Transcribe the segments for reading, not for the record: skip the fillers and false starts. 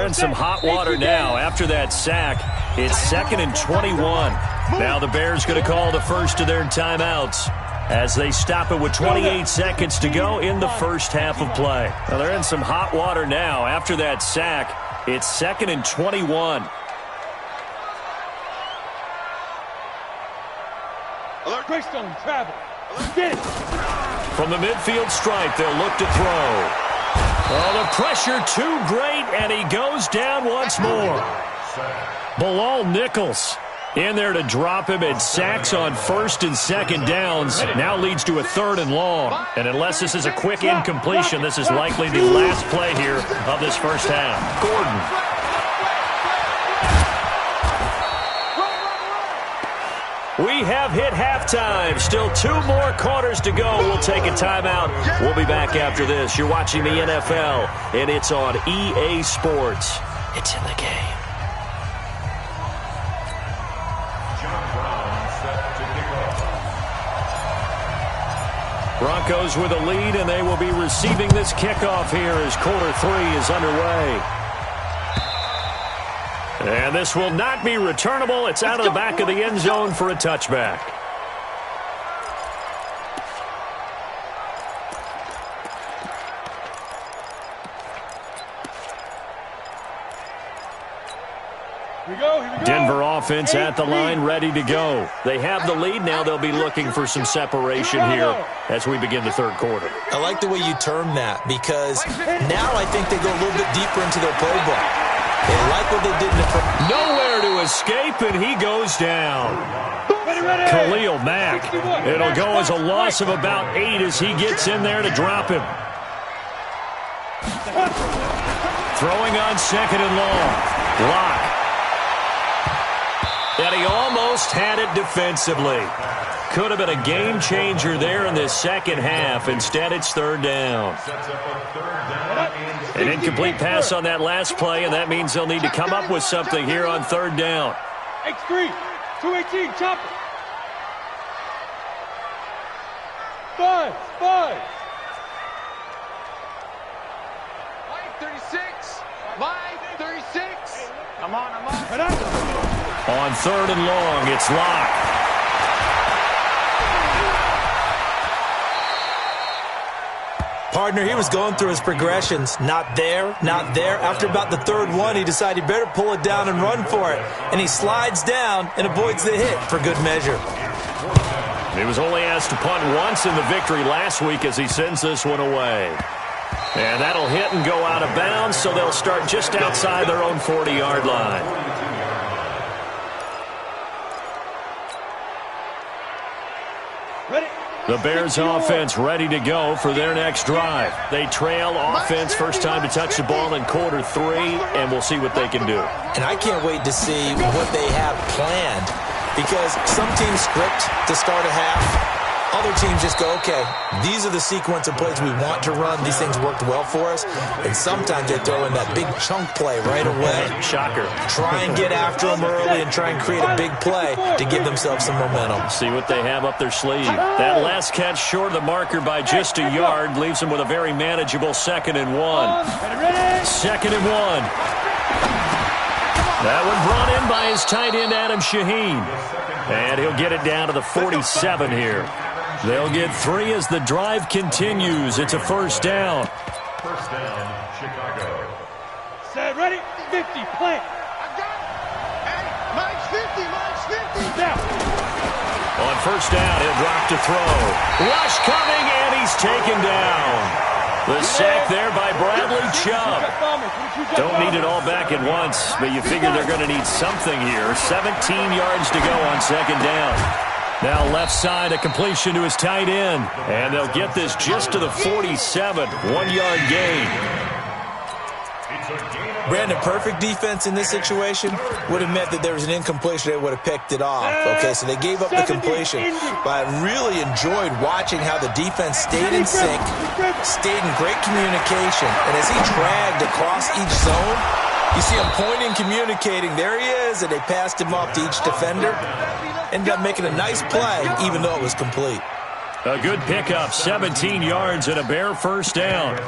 they're in some hot water now after that sack. It's 2nd and 21. Now the Bears going to call the first of their timeouts as they stop it with 28 seconds to go in the first half of play. Well, they're in some hot water now after that sack. It's 2nd and 21. Alert. Greystone, travel. Get it. From the midfield stripe, they'll look to throw. Oh, the pressure too great, and he goes down once more. Bilal Nichols in there to drop him, and sacks on 1st and 2nd downs. Now leads to a 3rd and long. And unless this is a quick incompletion, this is likely the last play here of this first half. Gordon. We have hit halftime. Still 2 more quarters to go. We'll take a timeout. We'll be back after this. You're watching the NFL, and it's on EA Sports. It's in the game. Broncos with a lead, and they will be receiving this kickoff here as quarter 3 is underway. And this will not be returnable. It's out of the back of the end zone for a touchback. Here we go. Denver offense at the line, ready to go. They have the lead. Now they'll be looking for some separation here as we begin the 3rd quarter. I like the way you term that, because now I think they go a little bit deeper into their playbook. They like what they did in the first. Nowhere to escape, and he goes down. Khalil Mack. It'll go as a loss of about 8 as he gets in there to drop him. Throwing on 2nd and long. Block. And he almost had it defensively. Could have been a game changer there in this second half. Instead, it's 3rd down. An incomplete pass on that last play, and that means they'll need to come up with something here on 3rd down. X3, 218, chop it. 5. Line 36. Line 36. I'm on. On 3rd and long, it's Locke. Partner, he was going through his progressions. Not there, not there. After about the 3rd one, he decided he better pull it down and run for it. And he slides down and avoids the hit for good measure. He was only asked to punt once in the victory last week as he sends this one away. And that'll hit and go out of bounds, so they'll start just outside their own 40-yard line. The Bears offense ready to go for their next drive. They trail offense, first time to touch the ball in quarter 3, and we'll see what they can do. And I can't wait to see what they have planned, because some teams script to start a half. Other teams just go, okay, these are the sequence of plays we want to run. These things worked well for us. And sometimes they throw in that big chunk play right away. Shocker. Try and get after them early and try and create a big play to give themselves some momentum. See what they have up their sleeve. That last catch short of the marker by just a yard leaves them with a very manageable 2nd and 1. 2nd and 1. That one brought in by his tight end, Adam Shaheen. And he'll get it down to the 47 here. They'll get 3 as the drive continues. It's a 1st down. 1st down, Chicago. Set, ready, 50, plant. I got it. Hey, Mike's 50. Down. On 1st down, he'll drop to throw. Rush coming, and he's taken down. The sack there by Bradley Chubb. Don't need it all back at once, but you figure they're going to need something here. 17 yards to go on 2nd down. Now left side, a completion to his tight end. And they'll get this just to the 47. 1-yard gain. Brandon, perfect defense in this situation would have meant that there was an incompletion. They would have picked it off. Okay, so they gave up the completion. But I really enjoyed watching how the defense stayed in sync, stayed in great communication. And as he dragged across each zone, you see him pointing, communicating. There he is, and they passed him off to each defender. Ended up making a nice play, even though it was complete. A good pickup, 17 yards and a Bear 1st down.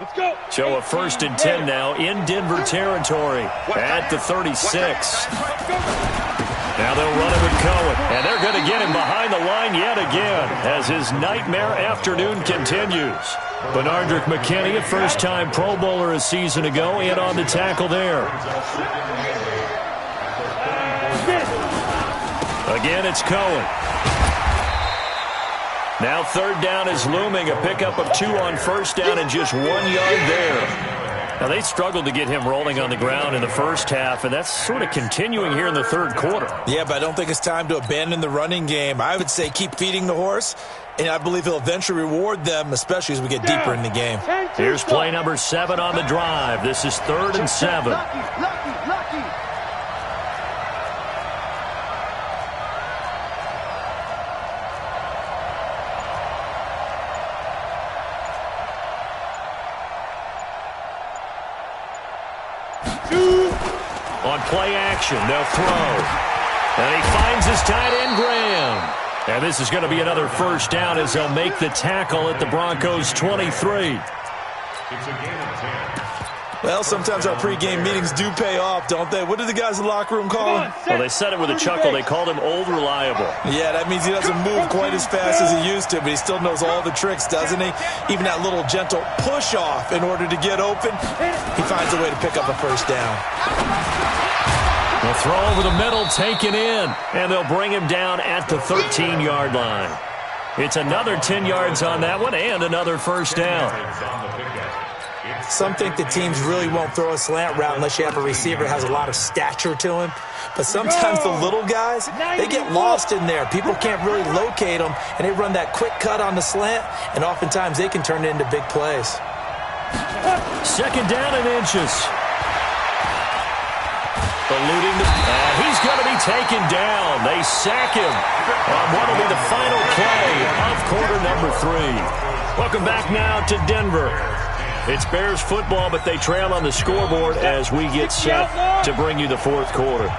Let's go. So a 1st and 10 now in Denver territory at the 36. Now they'll run it with Cohen, and they're going to get him behind the line yet again as his nightmare afternoon continues. Benardrick McKinney, a first-time Pro Bowler a season ago, in on the tackle there. Again, it's Cohen. Now 3rd down is looming, a pickup of 2 on 1st down and just 1 yard there. Now, they struggled to get him rolling on the ground in the first half, and that's sort of continuing here in the 3rd quarter. Yeah, but I don't think it's time to abandon the running game. I would say keep feeding the horse, and I believe he'll eventually reward them, especially as we get deeper in the game. Here's play number 7 on the drive. This is 3rd and 7. On play action, they'll throw. And he finds his tight end, Graham. And this is going to be another 1st down as they'll make the tackle at the Broncos' 23. It's a game of 10. Well, sometimes our pregame meetings do pay off, don't they? What do the guys in the locker room call him? Well, they said it with a chuckle. They called him Old Reliable. Yeah, that means he doesn't move quite as fast as he used to, but he still knows all the tricks, doesn't he? Even that little gentle push-off in order to get open, he finds a way to pick up a 1st down. The throw over the middle, taken in, and they'll bring him down at the 13-yard line. It's another 10 yards on that one and another 1st down. Some think the teams really won't throw a slant route unless you have a receiver that has a lot of stature to him. But sometimes the little guys, they get lost in there. People can't really locate them, and they run that quick cut on the slant, and oftentimes they can turn it into big plays. 2nd down and inches. Eluding the... he's going to be taken down. They sack him on what will be the final play of quarter number 3. Welcome back now to Denver. It's Bears football, but they trail on the scoreboard as we get set to bring you the 4th quarter.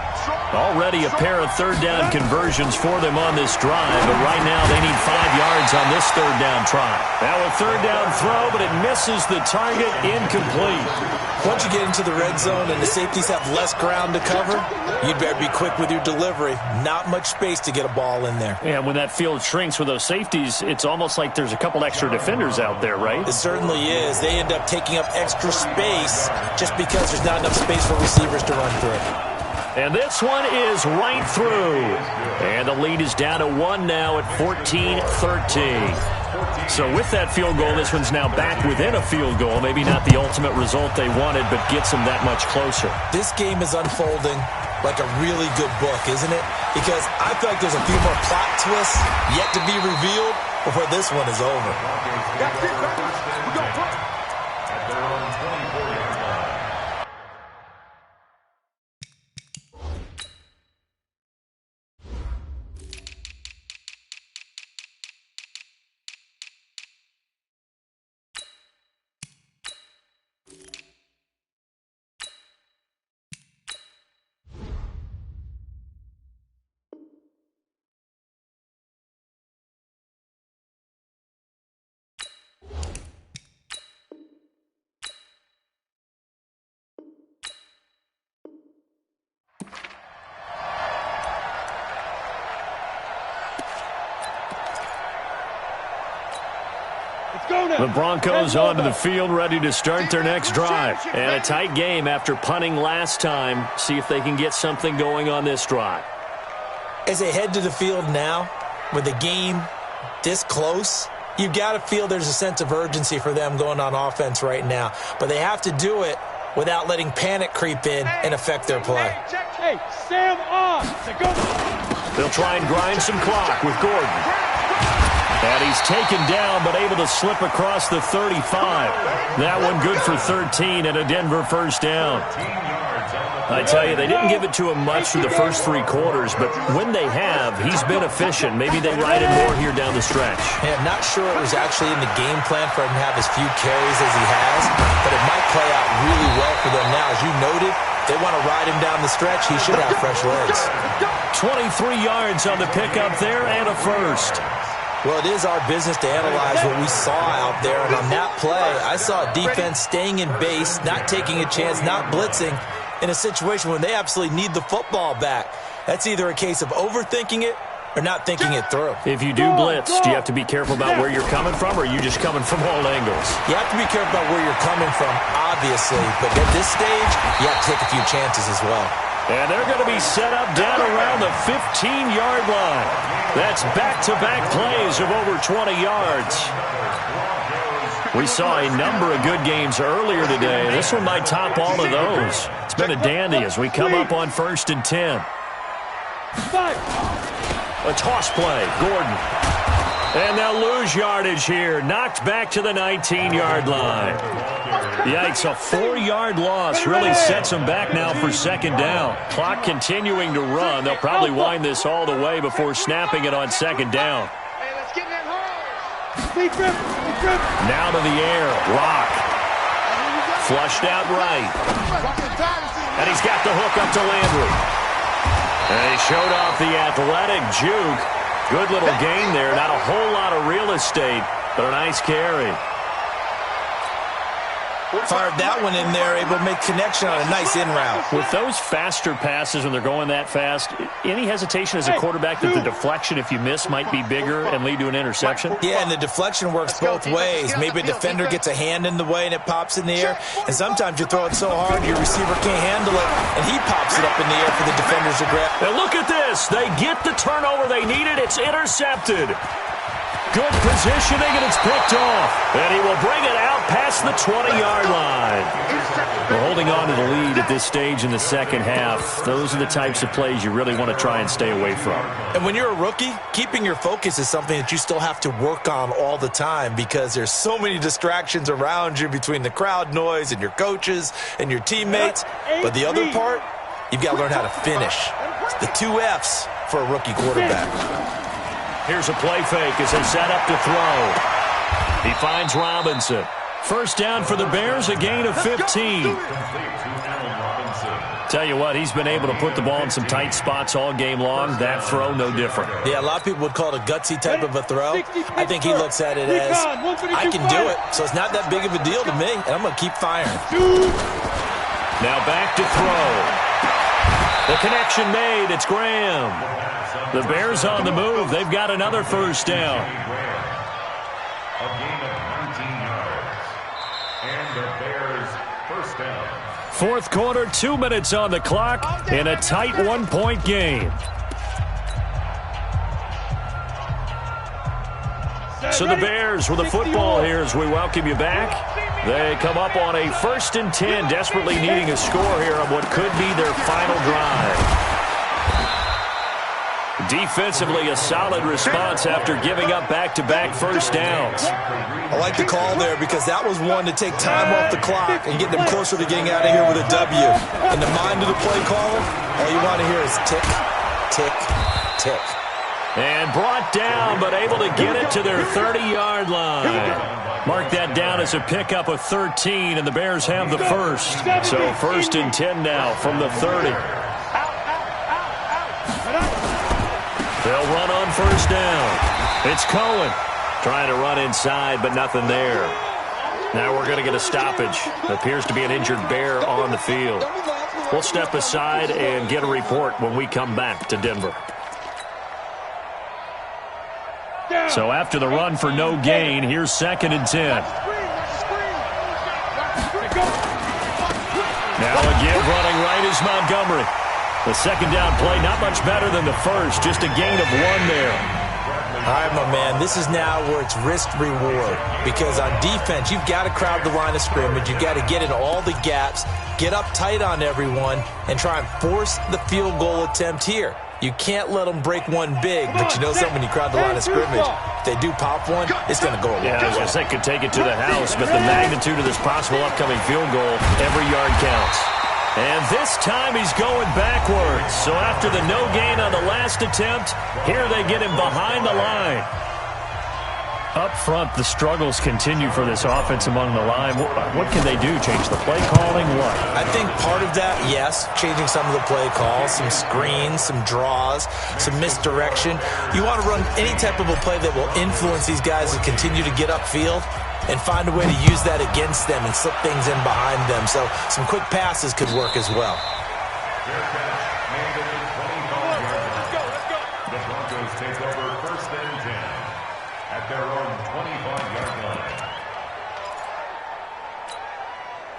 Already a pair of 3rd down conversions for them on this drive, but right now they need 5 yards on this 3rd down try. Now a 3rd down throw, but it misses the target, incomplete. Once you get into the red zone and the safeties have less ground to cover, you'd better be quick with your delivery. Not much space to get a ball in there. And when that field shrinks with those safeties, it's almost like there's a couple extra defenders out there, right? It certainly is. They end up taking up extra space just because there's not enough space for receivers to run through. And this one is right through. And the lead is down to 1 now at 14-13. So with that field goal, this one's now back within a field goal. Maybe not the ultimate result they wanted, but gets them that much closer. This game is unfolding like a really good book, isn't it? Because I feel like there's a few more plot twists yet to be revealed before this one is over. That's it, we go. At their own 24-yard line. The Broncos onto the field, ready to start their next drive. And a tight game after punting last time. See if they can get something going on this drive. As they head to the field now, with the game this close, you've got to feel there's a sense of urgency for them going on offense right now. But they have to do it without letting panic creep in and affect their play. Hey, Sam on. They'll try and grind some clock with Gordon. And he's taken down, but able to slip across the 35. That one good for 13 and a Denver 1st down. I tell you, they didn't give it to him much through the first 3 quarters, but when they have, he's been efficient. Maybe they ride him more here down the stretch. Yeah, I'm not sure it was actually in the game plan for him to have as few carries as he has, but it might play out really well for them now. As you noted, they want to ride him down the stretch. He should have fresh legs. 23 yards on the pickup there and a 1st. Well, it is our business to analyze what we saw out there, and on that play, I saw defense staying in base, not taking a chance, not blitzing in a situation when they absolutely need the football back. That's either a case of overthinking it or not thinking it through. If you do blitz, do you have to be careful about where you're coming from, or are you just coming from all angles? You have to be careful about where you're coming from, obviously, but at this stage, you have to take a few chances as well. And they're going to be set up down around the 15-yard line. That's back-to-back plays of over 20 yards. We saw a number of good games earlier today. This one might top all of those. It's been a dandy as we come up on 1st and 10. A toss play, Gordon. And they'll lose yardage here. Knocked back to the 19-yard line. Yikes, a 4-yard loss really sets them back now for 2nd down. Clock continuing to run. They'll probably wind this all the way before snapping it on 2nd down. Now to the air. Lock. Flushed out right. And he's got the hook up to Landry. And he showed off the athletic juke. Good little gain there. Not a whole lot of real estate, but a nice carry. Fired that one in there, able to make connection on a nice in route. With those faster passes when they're going that fast, any hesitation as a quarterback that the deflection, if you miss, might be bigger and lead to an interception? Yeah, and the deflection works both ways. Maybe a defender gets a hand in the way and it pops in the air, and sometimes you throw it so hard your receiver can't handle it, and he pops it up in the air for the defenders to grab. And look at this. They get the turnover they needed. It's intercepted. Good positioning, and it's picked off. And he will bring it out past the 20-yard line. We're holding on to the lead at this stage in the second half. Those are the types of plays you really want to try and stay away from. And when you're a rookie, keeping your focus is something that you still have to work on all the time because there's so many distractions around you between the crowd noise and your coaches and your teammates. But the other part, you've got to learn how to finish. It's the 2 F's for a rookie quarterback. Here's a play fake as they set up to throw. He finds Robinson. First down for the Bears, a gain of 15. Tell you what, he's been able to put the ball in some tight spots all game long. That throw, no different. Yeah, a lot of people would call it a gutsy type of a throw. I think he looks at it as, I can do it, so it's not that big of a deal to me, and I'm going to keep firing. Now back to throw. The connection made. It's Graham. The Bears on the move. They've got another first down. A gain of 19 yards. And the Bears first down. Fourth quarter, 2 minutes on the clock in a tight 1-point game. So the Bears with the football here as we welcome you back. They come up on a 1st and 10, desperately needing a score here on what could be their final drive. Defensively, a solid response after giving up back-to-back first downs. I like the call there because that was one to take time off the clock and get them closer to getting out of here with a W. In the mind of the play caller, all you want to hear is tick, tick, tick. And brought down, but able to get it to their 30-yard line. Mark that down as a pickup of 13, and the Bears have the first. So 1st and 10 now from the 30. They'll run on first down. It's Cohen trying to run inside, but nothing there. Now we're going to get a stoppage. Appears to be an injured Bear on the field. We'll step aside and get a report when we come back to Denver. So after the run for no gain, here's 2nd and 10. Now again running right is Montgomery. The second down play, not much better than the first, just a gain of 1 there. All right, my man, this is now where it's risk-reward. Because on defense, you've got to crowd the line of scrimmage. You've got to get in all the gaps, get up tight on everyone, and try and force the field goal attempt here. You can't let them break one big, but you know something, when you crowd the line of scrimmage, if they do pop one, it's going to go away. Yeah, I was going to say, could take it to the house, but the magnitude of this possible upcoming field goal, every yard counts. And this time he's going backwards. So after the no gain on the last attempt, here they get him behind the line. Up front, the struggles continue for this offense among the line. What can they do? Change the play calling? What? I think part of that, yes, changing some of the play calls, some screens, some draws, some misdirection. You want to run any type of a play that will influence these guys to continue to get upfield and find a way to use that against them and slip things in behind them. So some quick passes could work as well. The Broncos take over 1st and 10 at their own 25-yard line.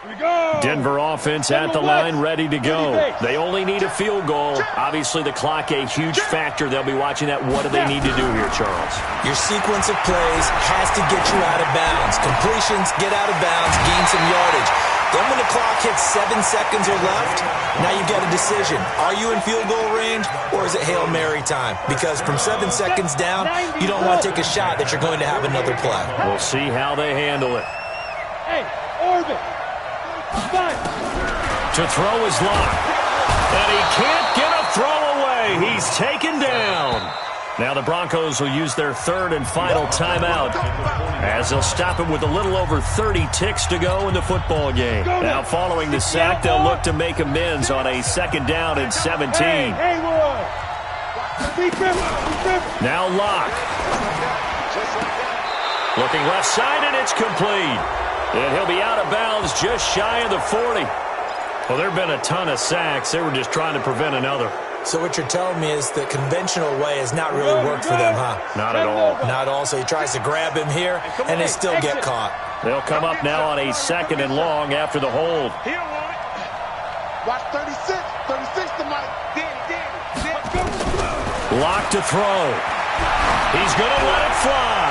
Here we go. Denver offense at the line, ready to go. They only need a field goal. Obviously, the clock a huge factor. They'll be watching that. What do they need to do here, Charles? Your sequence of plays has to get you out of bounds. Completions, get out of bounds, gain some yardage. Then when the clock hits 7 seconds or left, now you've got a decision. Are you in field goal range, or is it Hail Mary time? Because from 7 seconds down, you don't want to take a shot that you're going to have another play. We'll see how they handle it. Hey, Orbit. Fine. To throw is locked. And he can't get a throw away. He's taken down. Now the Broncos will use their 3rd and final timeout as they'll stop it with a little over 30 ticks to go in the football game. Now following the sack, they'll look to make amends on a 2nd down and 17. Hey, Now Locke. Looking left side, and it's complete. And he'll be out of bounds just shy of the 40. Well, there have been a ton of sacks. They were just trying to prevent another. So what you're telling me is the conventional way has not really worked for them, huh? Not at all. Not at all. So he tries to grab him here, and they still get caught. They'll come up now on a 2nd and long after the hold. He don't want it. Watch 36. 36 to Mike. Locke to throw. He's going to let it fly.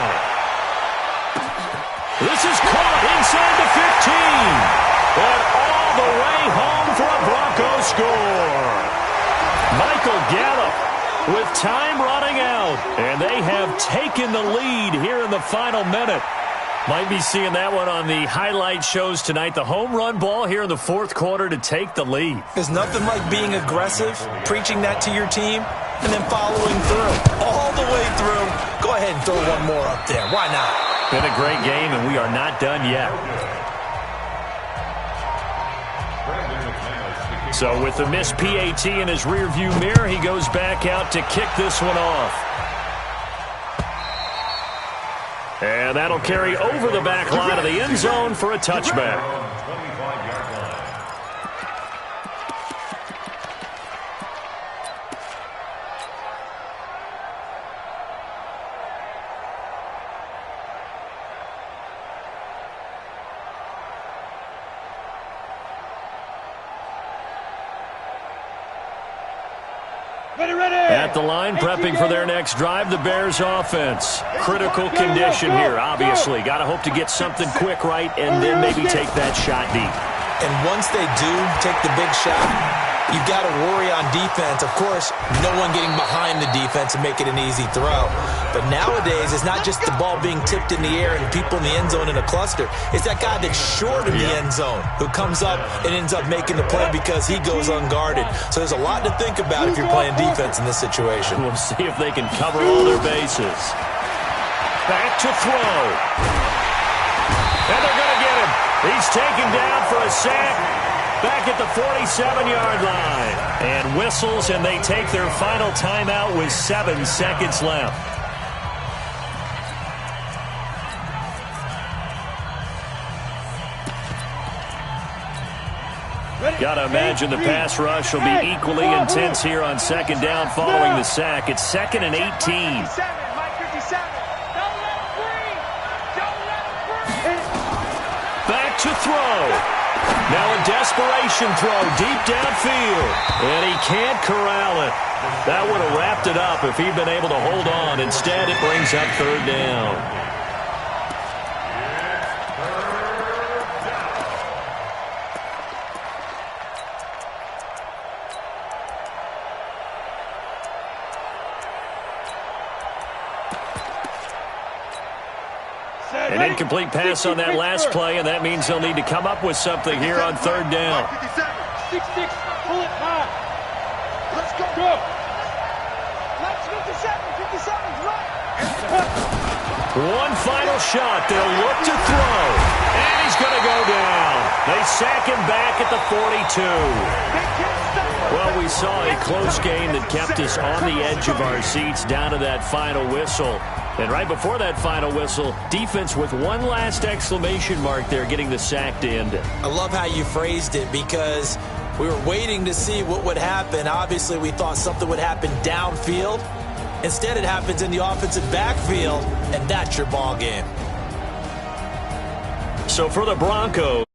This is caught inside the 15. And all the way home for a Broncos score. Michael Gallup with time running out. And they have taken the lead here in the final minute. Might be seeing that one on the highlight shows tonight. The home run ball here in the 4th quarter to take the lead. There's nothing like being aggressive, preaching that to your team, and then following through. All the way through. Go ahead and throw one more up there. Why not? Been a great game, and we are not done yet. So with the missed PAT in his rearview mirror, he goes back out to kick this one off. And that'll carry over the back line of the end zone for a touchback. At the line, prepping for their next drive, the Bears offense. Critical condition here, obviously. Got to hope to get something quick right and then maybe take that shot deep. And once they do take the big shot, you've got to worry on defense. Of course, no one getting behind the defense and make it an easy throw. But nowadays, it's not just the ball being tipped in the air and people in the end zone in a cluster. It's that guy that's short in the end zone who comes up and ends up making the play because he goes unguarded. So there's a lot to think about if you're playing defense in this situation. We'll see if they can cover all their bases. Back to throw. And they're going to get him. He's taken down for a sack back at the 47-yard line. And whistles, and they take their final timeout with 7 seconds left. Got to imagine the pass rush will be equally intense here on 2nd down following the sack. It's 2nd and 18. Back to throw. Now a desperation throw deep downfield. And he can't corral it. That would have wrapped it up if he'd been able to hold on. Instead, it brings up 3rd down. An incomplete pass on that last play, and that means they'll need to come up with something here on 3rd down. 6-6, pull it high. Let's go. Let's 57, 57's right. One final shot. They'll look to throw. And he's going to go down. They sack him back at the 42. Well, we saw a close game that kept us on the edge of our seats down to that final whistle. And right before that final whistle, defense with one last exclamation mark there, getting the sack to end it. I love how you phrased it, because we were waiting to see what would happen. Obviously, we thought something would happen downfield. Instead, it happens in the offensive backfield, and that's your ball game. So for the Broncos.